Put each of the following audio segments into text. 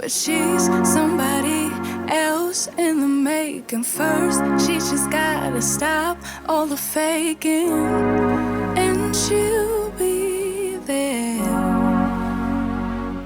But she's somebody else in the making. First, she just gotta stop all the faking, and she'll be there.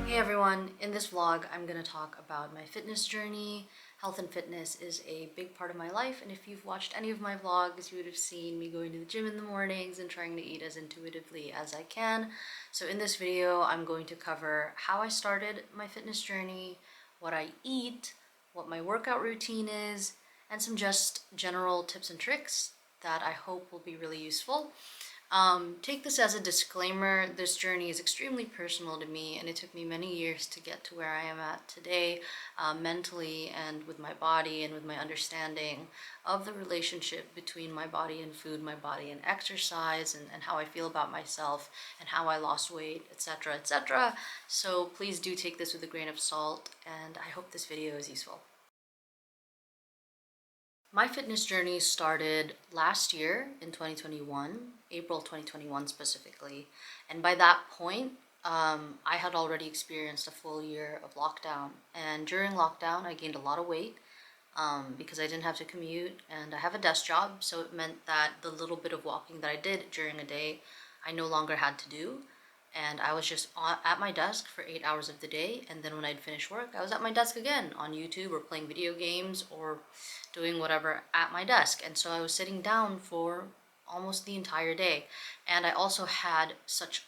Hey everyone, in this vlog I'm going to talk about my fitness journey. Health and fitness is a big part of my life, and if you've watched any of my vlogs you would have seen me going to the gym in the mornings and trying to eat as intuitively as I can. So in this video I'm going to cover how I started my fitness journey, what I eat, what my workout routine is, and some just general tips and tricks that I hope will be really useful. Take this as a disclaimer, this journey is extremely personal to me, and it took me many years to get to where I am at today, mentally and with my body and with my understanding of the relationship between my body and food, my body and exercise, and how I feel about myself and how I lost weight, etc., etc. So please do take this with a grain of salt, and I hope this video is useful. My fitness journey started last year in 2021, April 2021 specifically, and by that point, I had already experienced a full year of lockdown, and during lockdown I gained a lot of weight because I didn't have to commute and I have a desk job, so it meant that the little bit of walking that I did during a day, I no longer had to do, and I was just at my desk for 8 hours of the day, and then when I'd finish work, I was at my desk again on YouTube or playing video games or doing whatever at my desk. And so I was sitting down for almost the entire day, and I also had such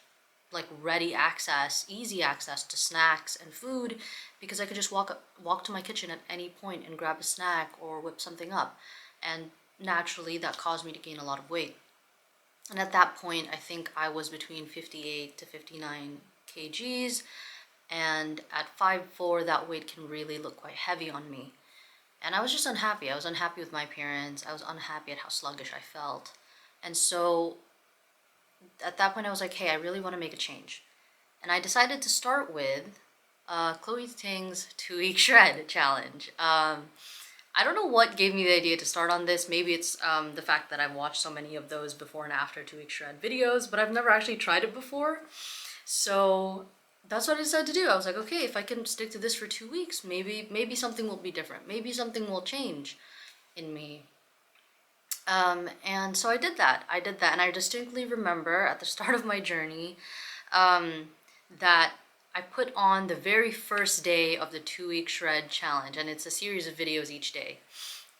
like ready access, easy access to snacks and food, because I could just walk to my kitchen at any point and grab a snack or whip something up, and naturally that caused me to gain a lot of weight. And at that point, I think I was between 58 to 59 kgs. And at 5'4", that weight can really look quite heavy on me. And I was just unhappy. I was unhappy with my appearance. I was unhappy at how sluggish I felt. And so at that point, I was like, hey, I really want to make a change. And I decided to start with Chloe Ting's 2-week shred challenge. I don't know what gave me the idea to start on this. Maybe it's the fact that I've watched so many of those before and after 2-week shred videos, but I've never actually tried it before. So that's what I decided to do. I was like, okay, if I can stick to this for 2 weeks, maybe something will be different. Maybe something will change in me. And so I did that. And I distinctly remember at the start of my journey that I put on the very first day of the 2-week shred challenge, and it's a series of videos each day.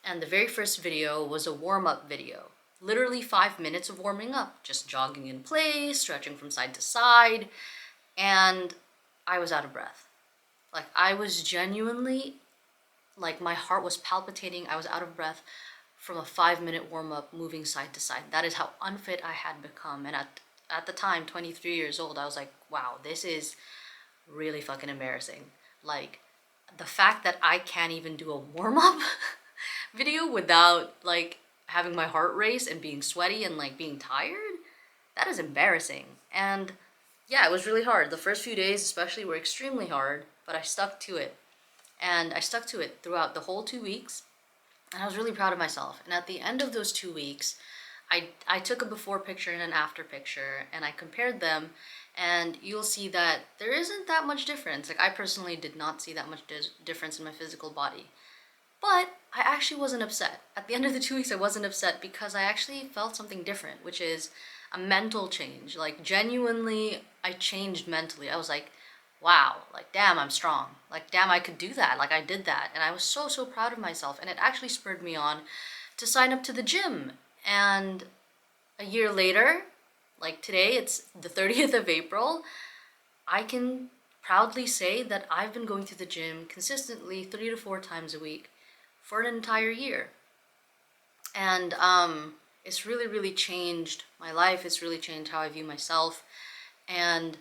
And the very first video was a warm-up video. Literally 5 minutes of warming up, just jogging in place, stretching from side to side, and I was out of breath. Like, I was genuinely, like, my heart was palpitating, I was out of breath from a 5-minute warm-up moving side to side. That is how unfit I had become. And at the time, 23 years old, I was like, wow, this is really fucking embarrassing. Like, the fact that I can't even do a warm-up video without like having my heart race and being sweaty and like being tired, that is embarrassing. And yeah, it was really hard. The first few days especially were extremely hard, but I stuck to it. And I stuck to it throughout the whole 2 weeks, and I was really proud of myself. And at the end of those 2 weeks, I took a before picture and an after picture, and I compared them, and you'll see that there isn't that much difference. Like, I personally did not see that much difference in my physical body. But I actually wasn't upset. At the end of the 2 weeks, I wasn't upset because I actually felt something different, which is a mental change. Like, genuinely, I changed mentally. I was like, wow, like, damn, I'm strong. Like, damn, I could do that. Like, I did that. And I was so, so proud of myself. And it actually spurred me on to sign up to the gym. And a year later, like today, it's the 30th of April, I can proudly say that I've been going to the gym consistently 3 to 4 times a week for an entire year. And it's really, really changed my life. It's really changed how I view myself. And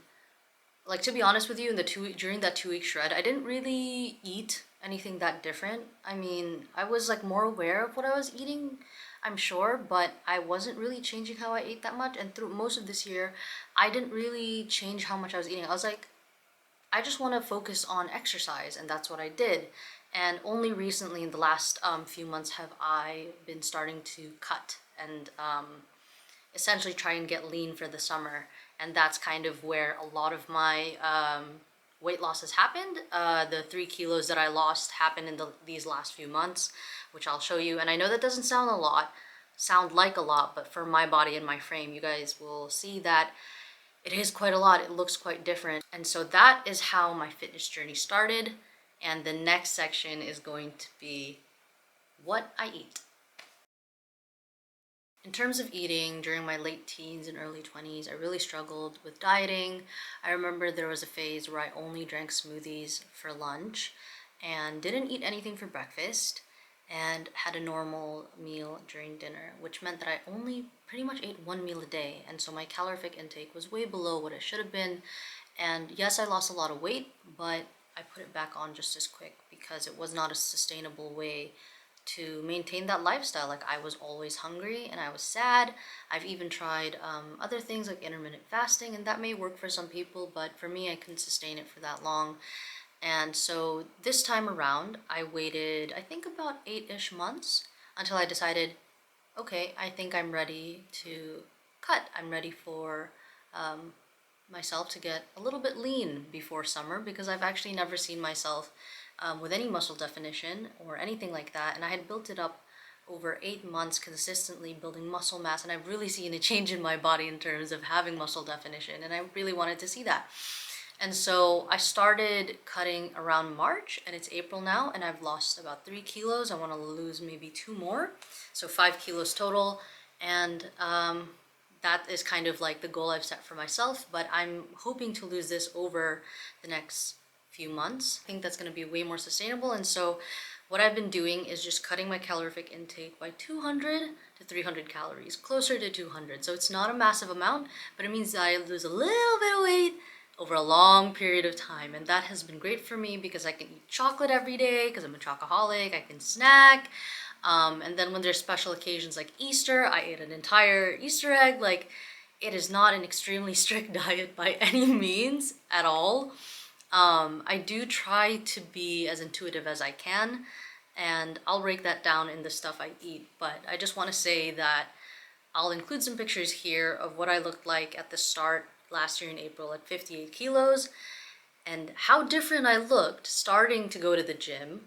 like, to be honest with you, during that 2-week shred, I didn't really eat anything that different. I mean, I was like more aware of what I was eating, I'm sure, but I wasn't really changing how I ate that much. And through most of this year, I didn't really change how much I was eating. I was like, I just want to focus on exercise, and that's what I did. And only recently, in the last few months, have I been starting to cut and essentially try and get lean for the summer. And that's kind of where a lot of my weight loss has happened. The 3 kilos that I lost happened in these last few months, which I'll show you. And I know that doesn't sound like a lot, but for my body and my frame, you guys will see that it is quite a lot. It looks quite different. And so that is how my fitness journey started. And the next section is going to be what I eat. In terms of eating, during my late teens and early 20s, I really struggled with dieting. I remember there was a phase where I only drank smoothies for lunch and didn't eat anything for breakfast and had a normal meal during dinner, which meant that I only pretty much ate one meal a day. And so my calorific intake was way below what it should have been. And yes, I lost a lot of weight, but I put it back on just as quick because it was not a sustainable way to maintain that lifestyle. Like, I was always hungry and I was sad. I've even tried other things like intermittent fasting, and that may work for some people, but for me, I couldn't sustain it for that long. And so this time around, I waited, I think about 8-ish months until I decided, okay, I think I'm ready to cut. I'm ready for myself to get a little bit lean before summer, because I've actually never seen myself with any muscle definition or anything like that. And I had built it up over 8 months, consistently building muscle mass, and I've really seen a change in my body in terms of having muscle definition, and I really wanted to see that. And so I started cutting around March, and it's April now, and I've lost about 3 kilos. I want to lose maybe 2 more, so 5 kilos total. And that is kind of like the goal I've set for myself, but I'm hoping to lose this over the next few months. I think that's going to be way more sustainable. And so what I've been doing is just cutting my calorific intake by 200 to 300 calories, closer to 200. So it's not a massive amount, but it means that I lose a little bit of weight over a long period of time. And that has been great for me because I can eat chocolate every day because I'm a chocoholic. I can snack. And then when there's special occasions like Easter, I ate an entire Easter egg. Like, it is not an extremely strict diet by any means at all. I do try to be as intuitive as I can, and I'll break that down in the stuff I eat. But I just want to say that I'll include some pictures here of what I looked like at the start last year in April at 58 kilos, and how different I looked starting to go to the gym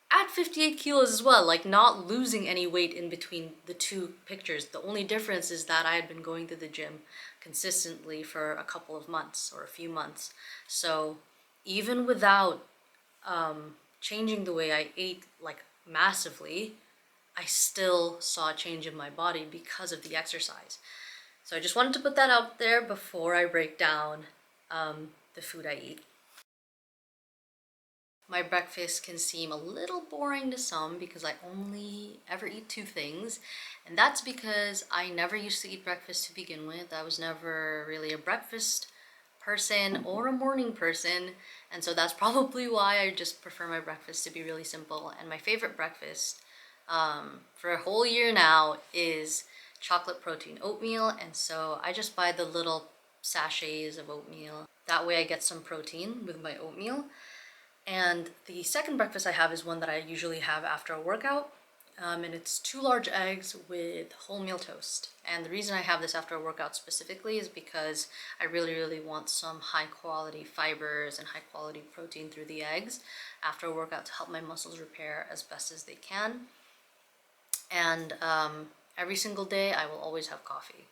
at 58 kilos as well, like not losing any weight in between the two pictures. The only difference is that I had been going to the gym consistently for a couple of months or a few months. So even without changing the way I ate like massively, I still saw a change in my body because of the exercise. So I just wanted to put that out there before I break down the food I eat. My breakfast can seem a little boring to some because I only ever eat 2 things, and that's because I never used to eat breakfast to begin with. I was never really a breakfast person or a morning person, and so that's probably why I just prefer my breakfast to be really simple. And my favorite breakfast for a whole year now is chocolate protein oatmeal, and so I just buy the little sachets of oatmeal. That way I get some protein with my oatmeal. And the second breakfast I have is one that I usually have after a workout, and it's 2 large eggs with wholemeal toast. And the reason I have this after a workout specifically is because I really want some high quality fibers and high quality protein through the eggs after a workout to help my muscles repair as best as they can. And every single day I will always have coffee.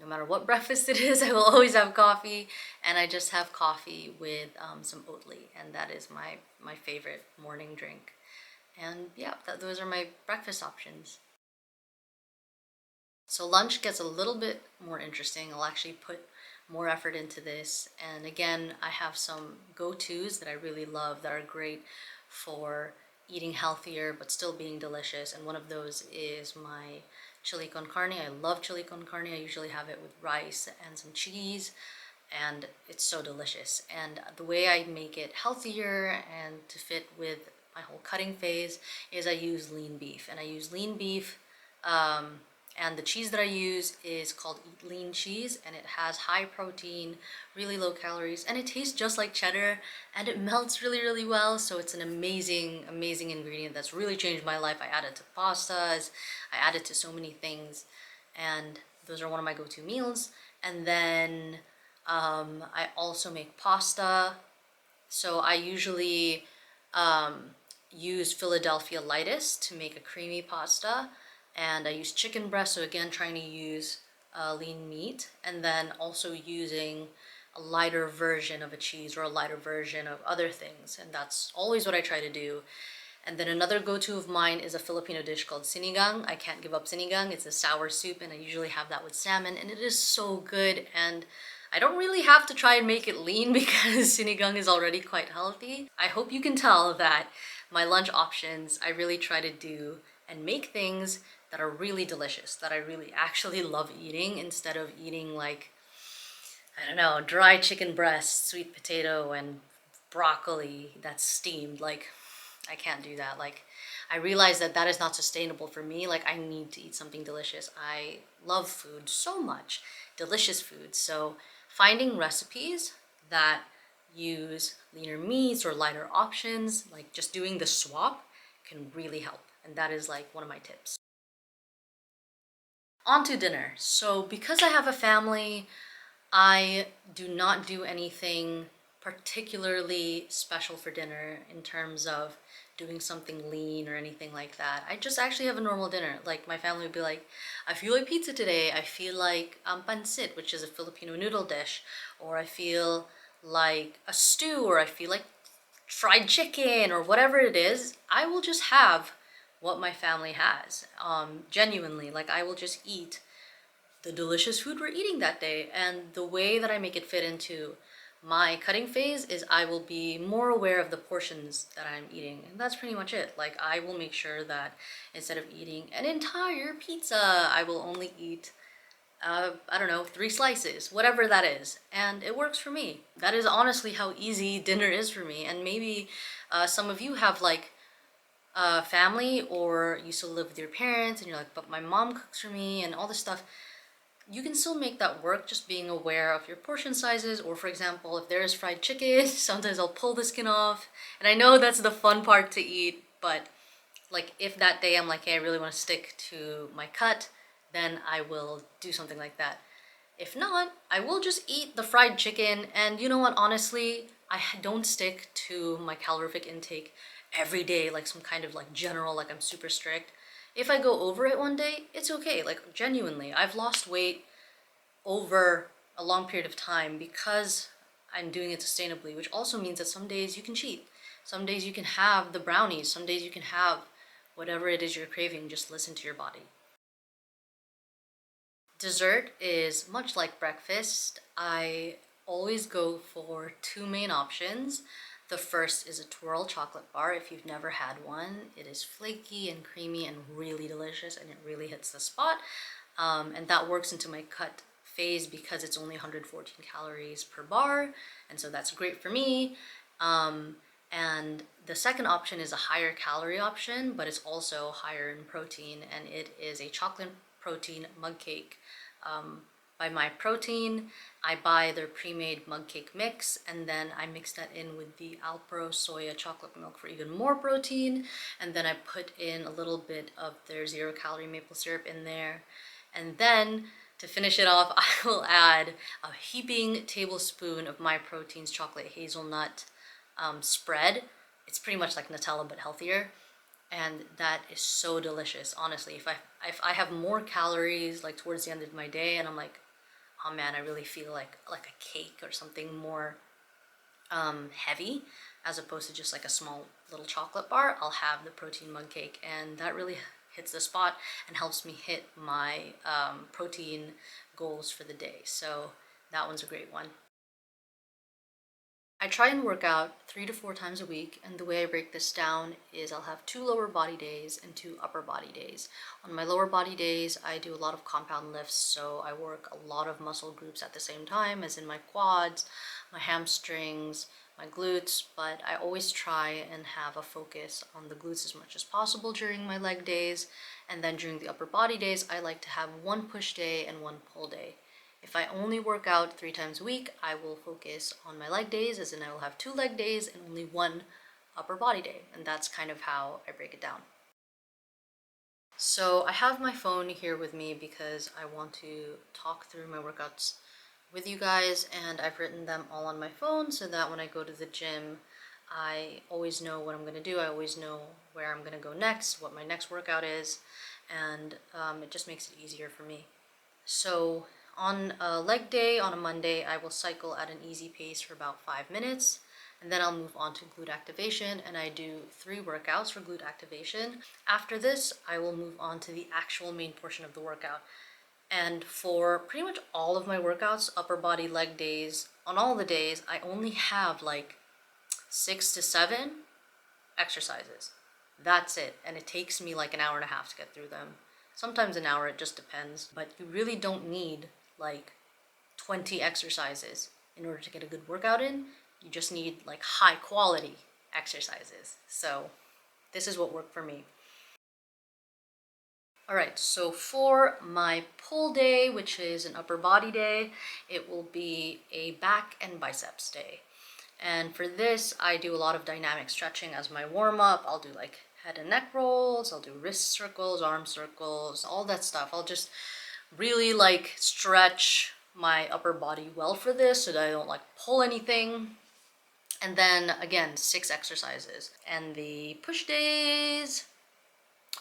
No matter what breakfast it is, I will always have coffee, and I just have coffee with some Oatly, and that is my favorite morning drink. And yeah, those are my breakfast options. So lunch gets a little bit more interesting. I'll actually put more effort into this, and again, I have some go-tos that I really love that are great for eating healthier but still being delicious, and one of those is my chili con carne. I love chili con carne. I usually have it with rice and some cheese, and it's so delicious. And the way I make it healthier and to fit with my whole cutting phase is I use lean beef, and I use lean beef and the cheese that I use is called Eat Lean cheese, and it has high protein, really low calories, and it tastes just like cheddar, and it melts really well. So it's an amazing ingredient that's really changed my life. I add it to pastas, I add it to so many things, and those are one of my go-to meals. And then I also make pasta So I usually use Philadelphia lettuce to make a creamy pasta, and I use chicken breast, so again trying to use lean meat, and then also using a lighter version of a cheese or a lighter version of other things, and that's always what I try to do. And then another go-to of mine is a Filipino dish called sinigang. I can't give up sinigang. It's a sour soup, and I usually have that with salmon, and it is so good. And I don't really have to try and make it lean because sinigang is already quite healthy. I hope you can tell that my lunch options, I really try to do and make things that are really delicious, that I really actually love eating, instead of eating like, I don't know, dry chicken breast, sweet potato, and broccoli that's steamed. Like, I can't do that. Like, I realize that that is not sustainable for me. Like, I need to eat something delicious. I love food so much, delicious food. So finding recipes that use leaner meats or lighter options, like just doing the swap, can really help. And that is like one of my tips. On to dinner. So because I have a family, I do not do anything particularly special for dinner in terms of doing something lean or anything like that. I just actually have a normal dinner. Like, my family would be like, I feel like pizza today. I feel like pancit, which is a Filipino noodle dish, or I feel like a stew, or I feel like fried chicken, or whatever it is. I will just have what my family has. Genuinely, like, I will just eat the delicious food we're eating that day. And the way that I make it fit into my cutting phase is I will be more aware of the portions that I'm eating. And that's pretty much it. Like, I will make sure that instead of eating an entire pizza, I will only eat, I don't know, 3 slices, whatever that is. And it works for me. That is honestly how easy dinner is for me. And maybe some of you have like family, or you still live with your parents and you're like, but my mom cooks for me and all this stuff. You can still make that work, just being aware of your portion sizes. Or for example, if there is fried chicken, sometimes I'll pull the skin off. And I know that's the fun part to eat, but like, if that day I'm like, hey, I really want to stick to my cut, then I will do something like that. If not, I will just eat the fried chicken. And you know what, honestly, I don't stick to my calorific intake every day, like some kind of like general, like I'm super strict. If I go over it one day, it's okay. Like, genuinely, I've lost weight over a long period of time because I'm doing it sustainably, which also means that some days you can cheat. Some days you can have the brownies. Some days you can have whatever it is you're craving. Just listen to your body. Dessert is much like breakfast. I always go for 2 main options. The first is a twirl chocolate bar. If you've never had one, it is flaky and creamy and really delicious, and it really hits the spot. And that works into my cut phase because it's only 114 calories per bar, and so that's great for me. And the second option is a higher calorie option, but it's also higher in protein, and it is a chocolate protein mug cake. By My Protein, I buy their pre-made mug cake mix, and then I mix that in with the Alpro soya chocolate milk for even more protein, and then I put in a little bit of their 0-calorie maple syrup in there. And then to finish it off, I will add a heaping tablespoon of My Protein's chocolate hazelnut spread. It's pretty much like Nutella but healthier, and that is so delicious. Honestly, if I have more calories like towards the end of my day, and I'm like, oh man, I really feel like a cake or something more heavy, as opposed to just like a small little chocolate bar, I'll have the protein mug cake, and that really hits the spot and helps me hit my protein goals for the day. So that one's a great one. I try and work out 3 to 4 times a week, and the way I break this down is I'll have 2 lower body days and 2 upper body days. On my lower body days, I do a lot of compound lifts, so I work a lot of muscle groups at the same time, as in my quads, my hamstrings, my glutes, but I always try and have a focus on the glutes as much as possible during my leg days. And then during the upper body days, I like to have 1 push day and 1 pull day. If I only work out 3 times a week, I will focus on my leg days, as in I will have 2 leg days and only 1 upper body day. And that's kind of how I break it down. So I have my phone here with me because I want to talk through my workouts with you guys, and I've written them all on my phone so that when I go to the gym, I always know what I'm going to do. I always know where I'm going to go next, what my next workout is, and it just makes it easier for me. So on a leg day, on a Monday, I will cycle at an easy pace for about 5 minutes, and then I'll move on to glute activation, and I do 3 workouts for glute activation. After this, I will move on to the actual main portion of the workout. And for pretty much all of my workouts, upper body leg days, on all the days, I only have like 6 to 7 exercises. That's it. And it takes me like an hour and a half to get through them. Sometimes an hour, it just depends. But you really don't need like 20 exercises in order to get a good workout in. You just need like high quality exercises. So this is what worked for me. All right, so for my pull day, which is an upper body day, it will be a back and biceps day. And for this, I do a lot of dynamic stretching as my warm-up. I'll do like head and neck rolls, I'll do wrist circles, arm circles, all that stuff. I'll just really like stretch my upper body well for this so that I don't like pull anything. And then again, 6 exercises. And the push days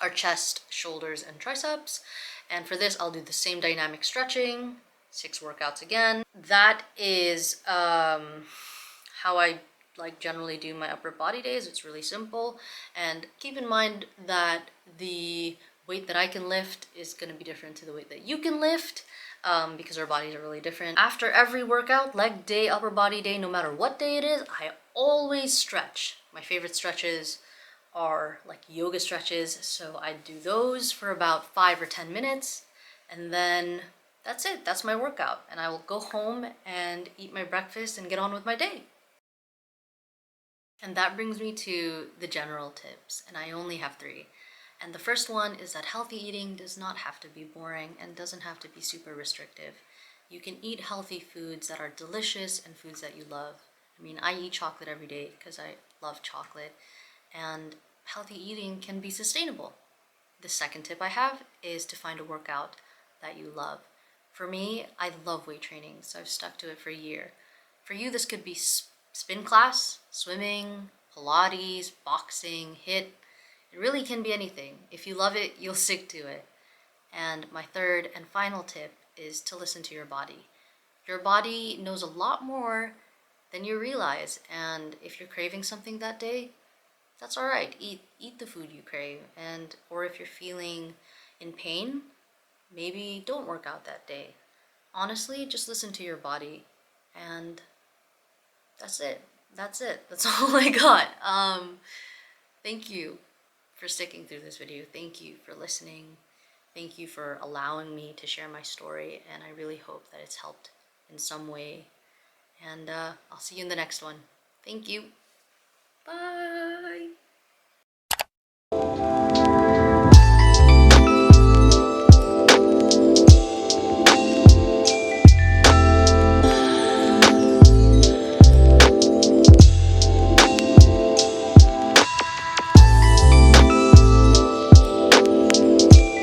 are chest, shoulders, and triceps. And for this, I'll do the same dynamic stretching, 6 workouts again. That is how I like generally do my upper body days. It's really simple. And keep in mind that the weight that I can lift is going to be different to the weight that you can lift, because our bodies are really different. After every workout, leg day, upper body day, no matter what day it is, I always stretch. My favorite stretches are like yoga stretches, so I do those for about 5 or 10 minutes, and then that's it. That's my workout, and I will go home and eat my breakfast and get on with my day. And that brings me to the general tips, and I only have 3. And the first one is that healthy eating does not have to be boring and doesn't have to be super restrictive. You can eat healthy foods that are delicious and foods that you love. I mean, I eat chocolate every day because I love chocolate, and healthy eating can be sustainable. The second tip I have is to find a workout that you love. For me, I love weight training, so I've stuck to it for a year. For you, this could be spin class, swimming, Pilates, boxing, HIIT. It really can be anything. If you love it, you'll stick to it. And my third and final tip is to listen to your body. Your body knows a lot more than you realize, and if you're craving something that day, that's all right. Eat the food you crave, and or if you're feeling in pain, maybe don't work out that day. Honestly, just listen to your body, and that's it. That's it. That's all I got. Thank you for sticking through this video. Thank you for listening. Thank you for allowing me to share my story, and I really hope that it's helped in some way. And I'll see you in the next one. Thank you. Bye.